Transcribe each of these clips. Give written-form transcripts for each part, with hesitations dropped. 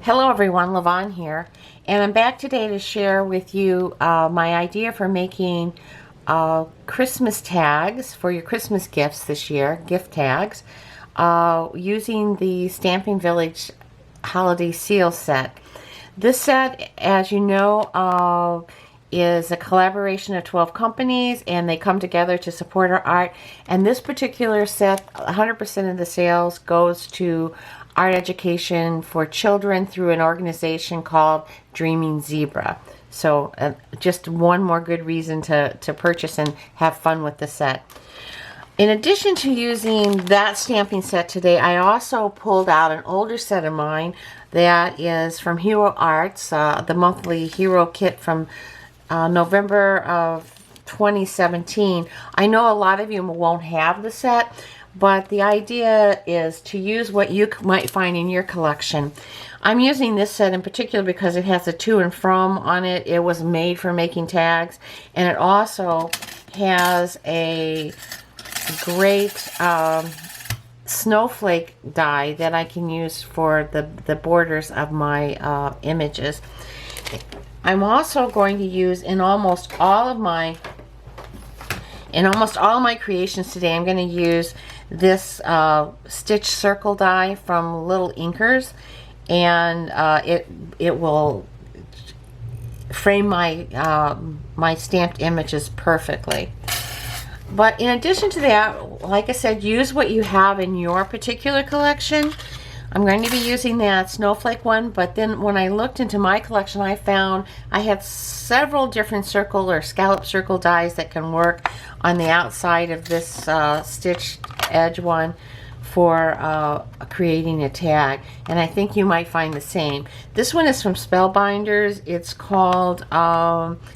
Hello everyone, Lavon here, and I'm back today to share with you my idea for making Christmas tags for your Christmas gifts this year, gift tags, using the Stamping Village Holiday Seal Set. This set, as you know, is a collaboration of 12 companies, and they come together to support our art. And this particular set, 100% of the sales goes to art education for children through an organization called Dreaming Zebra. So just one more good reason to purchase and have fun with the set. In addition to using that stamping set today, I also pulled out an older set of mine that is from Hero Arts, the monthly Hero kit from November of 2017. I know a lot of you won't have the set, but the idea is to use what you might find in your collection. I'm using this set in particular because it has a to and from on it. It was made for making tags, and it also has a great snowflake die that I can use for the borders of my images. I'm also going to use in almost all of my creations today, I'm going to use this stitch circle die from Little Inkers, and it will frame my my stamped images perfectly. But in addition to that, like I said, use what you have in your particular collection. I'm going to be using that snowflake one, but then when I looked into my collection, I found I had several different circle or scallop circle dies that can work on the outside of this stitched edge one for creating a tag, and I think you might find the same. This one is from Spellbinders. It's called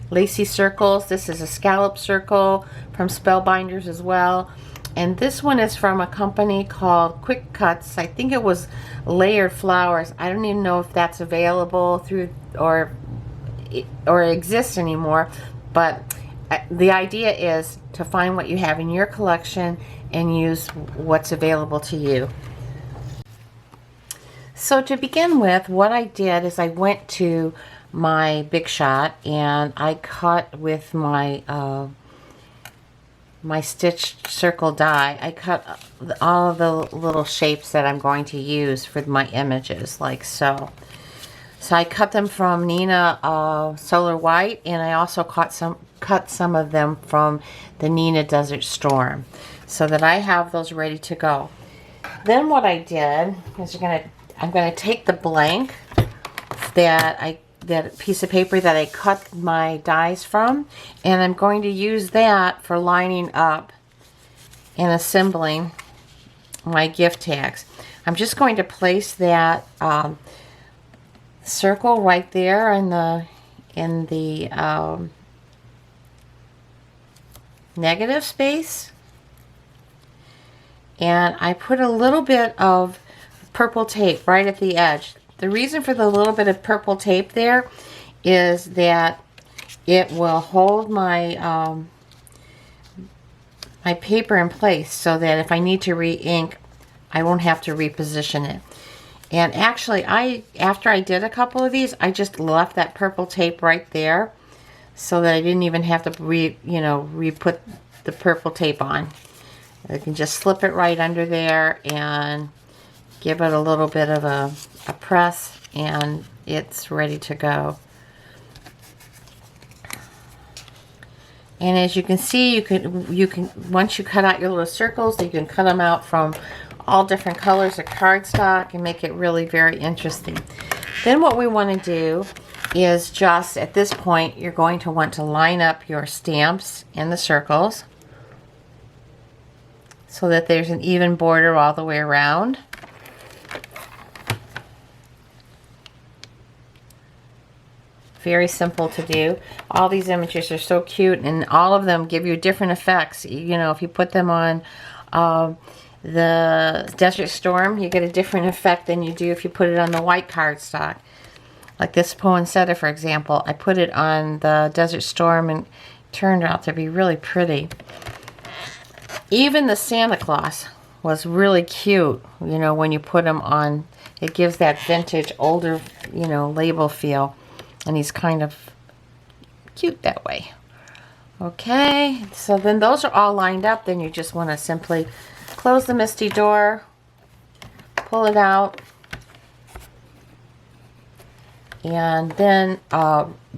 Lacey Circles. This is a scallop circle from Spellbinders as well. And this one is from a company called Quick Cuts. I think it was Layered Flowers. I don't even know if that's available through or exists anymore. But the idea is to find what you have in your collection and use what's available to you. So to begin with, what I did is I went to my Big Shot and I cut with my my stitched circle die. I cut all of the little shapes that I'm going to use for my images, like so. So I cut them from Nina Solar White, and I also cut some of them from the Nina Desert Storm, so that I have those ready to go. Then what I did is I'm gonna take the blank that piece of paper that I cut my dies from, and I'm going to use that for lining up and assembling my gift tags. I'm just going to place that circle right there in the negative space, and I put a little bit of purple tape right at the edge. The reason for the little bit of purple tape there is that it will hold my my paper in place, so that if I need to re-ink, I won't have to reposition it. And actually, after I did a couple of these, I just left that purple tape right there, so that I didn't even have to re-put the purple tape on. I can just slip it right under there and give it a little bit of a press, and it's ready to go. And as you can see, you can once you cut out your little circles, you can cut them out from all different colors of cardstock and make it really very interesting. Then what we want to do is just at this point, you're going to want to line up your stamps in the circles so that there's an even border all the way around. Very simple to do. All these images are so cute, and all of them give you different effects. You know, if you put them on the Desert Storm, you get a different effect than you do if you put it on the white cardstock. Like this poinsettia, for example, I put it on the Desert Storm and it turned out to be really pretty. Even the Santa Claus was really cute, you know, when you put them on It gives that vintage, older, you know, label feel. And he's kind of cute that way. Okay, so then those are all lined up. Then you just want to simply close the MISTI door, pull it out, and then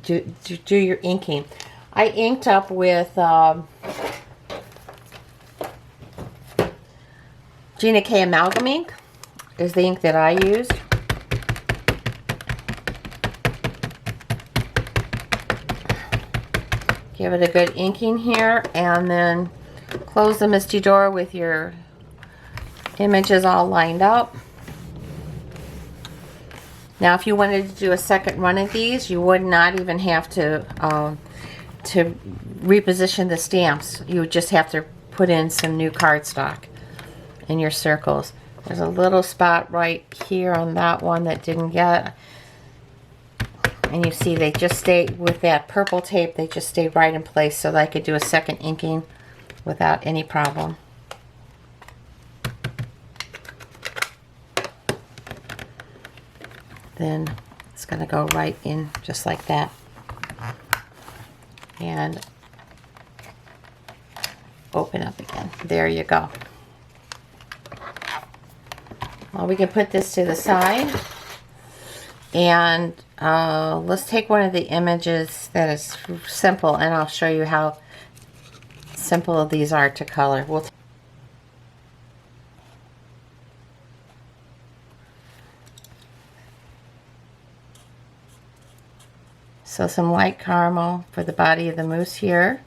do your inking. I inked up with Gina K Amalgam ink is the ink that I used. Give it a good inking here, and then close the MISTI door with your images all lined up. Now, if you wanted to do a second run of these, you would not even have to reposition the stamps. You would just have to put in some new cardstock in your circles. There's a little spot right here on that one that didn't get. And you see they just stayed with that purple tape, they just stayed right in place so that I could do a second inking without any problem. Then it's going to go right in just like that. And open up again. There you go. Well, we can put this to the side. And let's take one of the images that is simple, and I'll show you how simple these are to color. So some light caramel for the body of the moose here.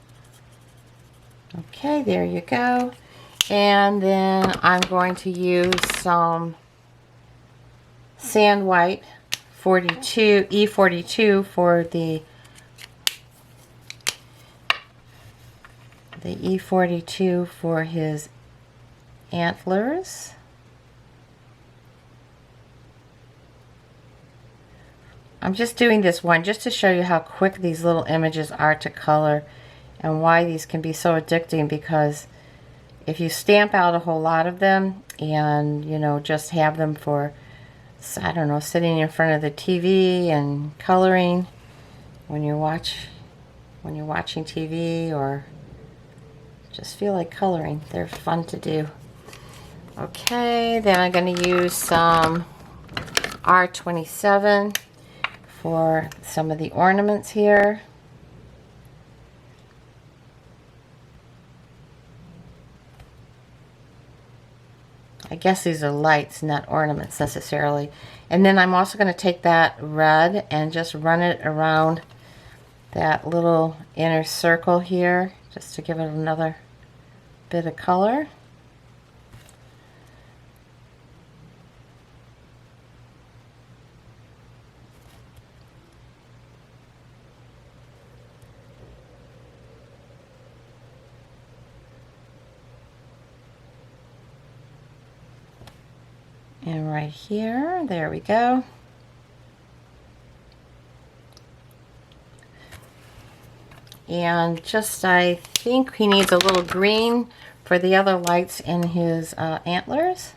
Okay, there you go. And then I'm going to use some sand white 42 E42 for the E42 for his antlers. I'm just doing this one just to show you how quick these little images are to color and why these can be so addicting, because if you stamp out a whole lot of them and, you know, just have them for, I don't know, sitting in front of the TV and coloring when you're watching TV, or just feel like coloring, they're fun to do. Okay, then I'm going to use some R27 for some of the ornaments here. I guess these are lights, not ornaments necessarily. And then I'm also going to take that red and just run it around that little inner circle here, just to give it another bit of color. And right here, there we go. And just, I think he needs a little green for the other lights in his antlers.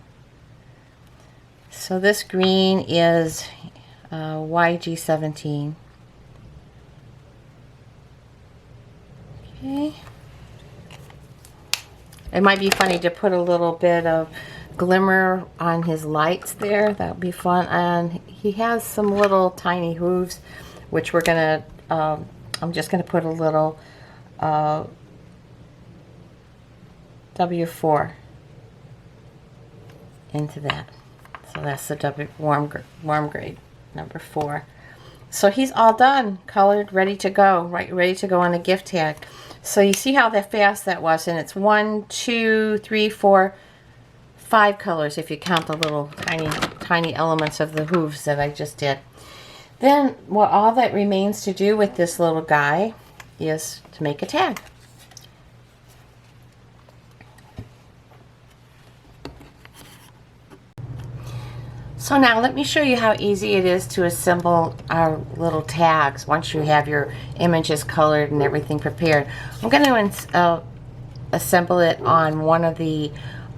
So this green is YG17. Okay. It might be funny to put a little bit of glimmer on his lights there. That would be fun. And he has some little tiny hooves, which we're gonna I'm just gonna put a little W4 into that. So that's the warm grade number 4. So he's all done, colored, ready to go, ready to go on a gift tag. So you see how fast that was, and it's 1, 2, 3, 4, 5 colors if you count the little tiny elements of the hooves that I just did. Then all that remains to do with this little guy is to make a tag. So now let me show you how easy it is to assemble our little tags once you have your images colored and everything prepared. I'm going to assemble it on one of the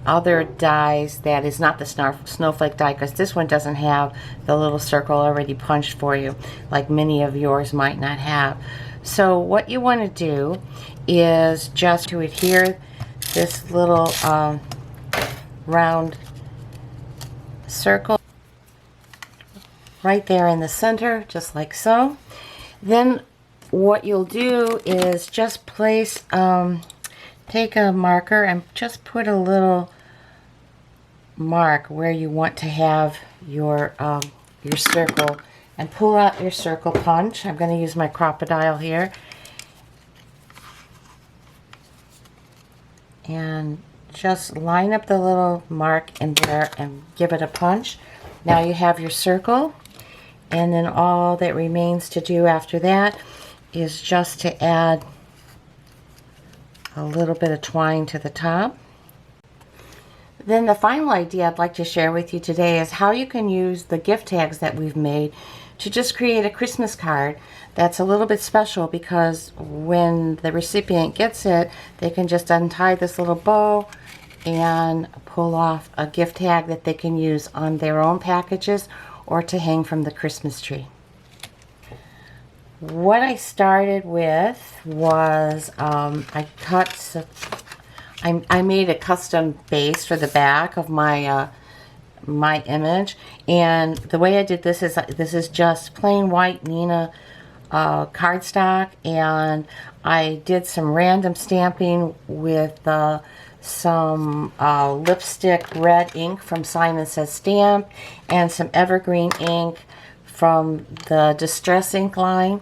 other dies that is not the snowflake die, because this one doesn't have the little circle already punched for you, like many of yours might not have. So what you want to do is just to adhere this little round circle right there in the center, just like so. Then what you'll do is just place, take a marker and just put a little mark where you want to have your circle, and pull out your circle punch. I'm going to use my crocodile here, and just line up the little mark in there and give it a punch. Now you have your circle, and then all that remains to do after that is just to add a little bit of twine to the top. Then the final idea I'd like to share with you today is how you can use the gift tags that we've made to just create a Christmas card that's a little bit special, because when the recipient gets it, they can just untie this little bow and pull off a gift tag that they can use on their own packages or to hang from the Christmas tree. What I started with was I made a custom base for the back of my my image, and the way I did this is just plain white Nina cardstock, and I did some random stamping with some lipstick red ink from Simon Says Stamp, and some evergreen ink from the Distress Ink line,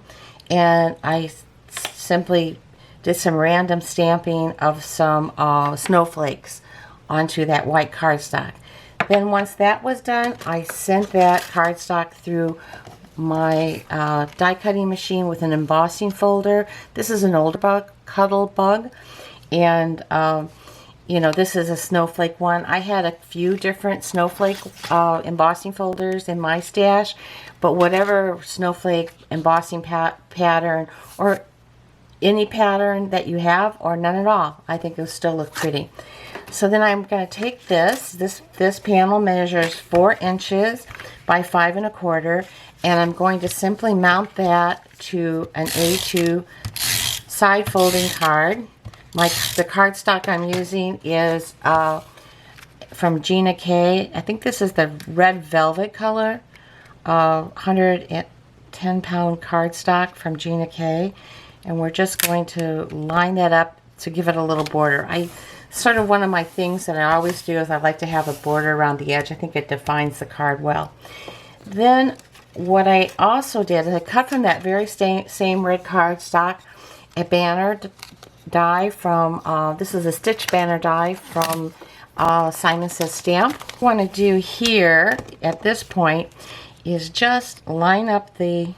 and I simply did some random stamping of some snowflakes onto that white cardstock. Then once that was done, I sent that cardstock through my die cutting machine with an embossing folder. This is an older Cuttlebug, and you know, this is a snowflake one. I had a few different snowflake embossing folders in my stash, but whatever snowflake embossing pattern, or any pattern that you have, or none at all, I think it'll still look pretty. So then I'm going to take this panel measures 4 inches by 5 1/4, and I'm going to simply mount that to an A2 side folding card. The cardstock I'm using is from Gina K. I think this is the red velvet color, 110-pound cardstock from Gina K. And we're just going to line that up to give it a little border. Sort of one of my things that I always do is I like to have a border around the edge. I think it defines the card well. Then what I also did is I cut from that very same red cardstock a banner die from, this is a stitch banner die from Simon Says Stamp. What I want to do here at this point is just line up the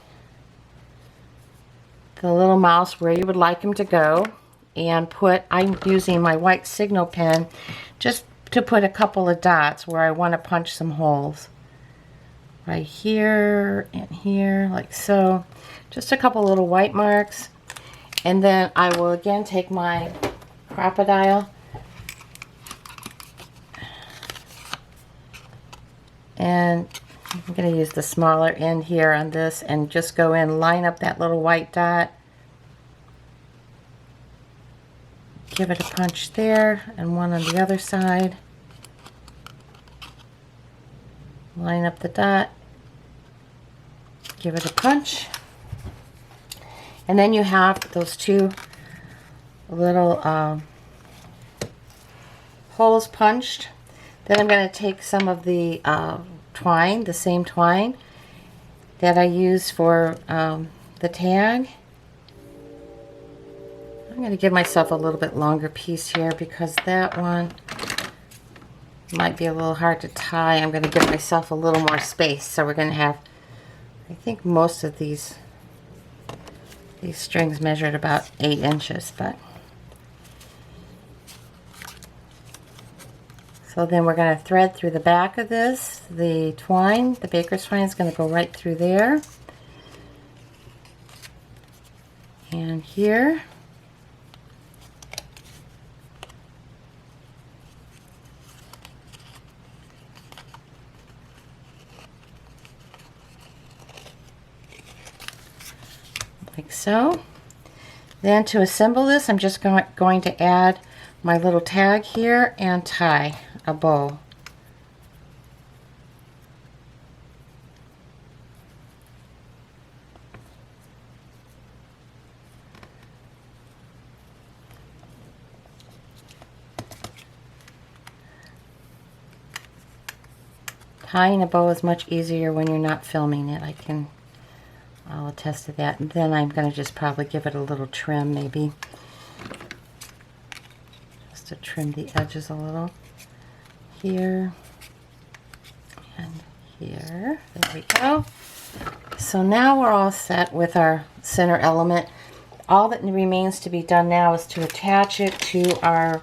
little mouse where you would like him to go, and I'm using my white signal pen just to put a couple of dots where I want to punch some holes. Right here and here, like so. Just a couple little white marks. And then I will again take my crocodile and I'm going to use the smaller end here on this and just go in, line up that little white dot, give it a punch there, and one on the other side. Line up the dot, give it a punch. And then you have those 2 little holes punched. Then I'm going to take some of the twine, the same twine that I used for the tag. I'm going to give myself a little bit longer piece here because that one might be a little hard to tie. I'm going to give myself a little more space. So we're going to have, I think most of these strings measured about 8 inches, but so then we're going to thread through the back of this. The twine, the baker's twine, is going to go right through there and here. like so. Then to assemble this, I'm just going to add my little tag here and tie a bow. Tying a bow is much easier when you're not filming it. I'll attest to that. And then I'm going to just probably give it a little trim, maybe. Just to trim the edges a little. Here. And here. There we go. So now we're all set with our center element. All that remains to be done now is to attach it to our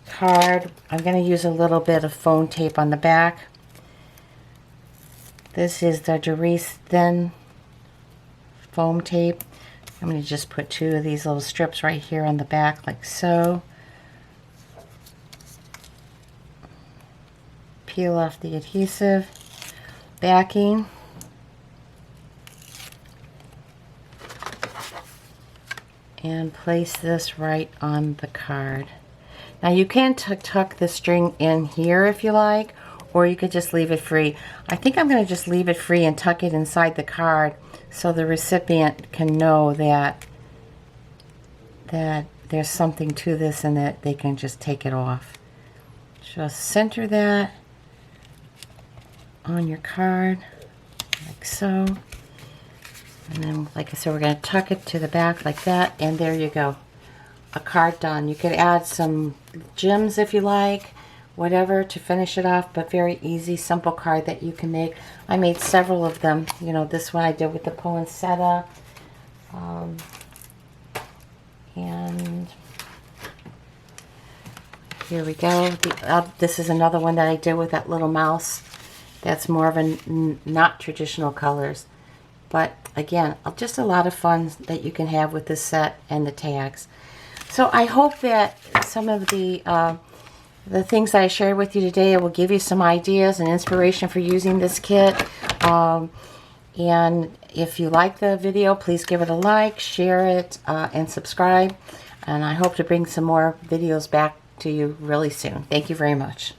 card. I'm going to use a little bit of foam tape on the back. This is the Doris Thin foam tape. I'm going to just put 2 of these little strips right here on the back like so. Peel off the adhesive backing. And place this right on the card. Now you can tuck the string in here if you like, or you could just leave it free. I think I'm going to just leave it free and tuck it inside the card so the recipient can know that there's something to this and that they can just take it off. Just center that on your card like so. And then, like I said, we're going to tuck it to the back like that, and there you go. A card done. You could add some gems if you like, whatever, to finish it off, but very easy, simple card that you can make. I made several of them. You know, this one I did with the poinsettia. And here we go. This is another one that I did with that little mouse. That's more of a not traditional colors. But again, just a lot of fun that you can have with this set and the tags. So I hope that some of the things that I shared with you today will give you some ideas and inspiration for using this kit. And if you like the video, please give it a like, share it, and subscribe. And I hope to bring some more videos back to you really soon. Thank you very much.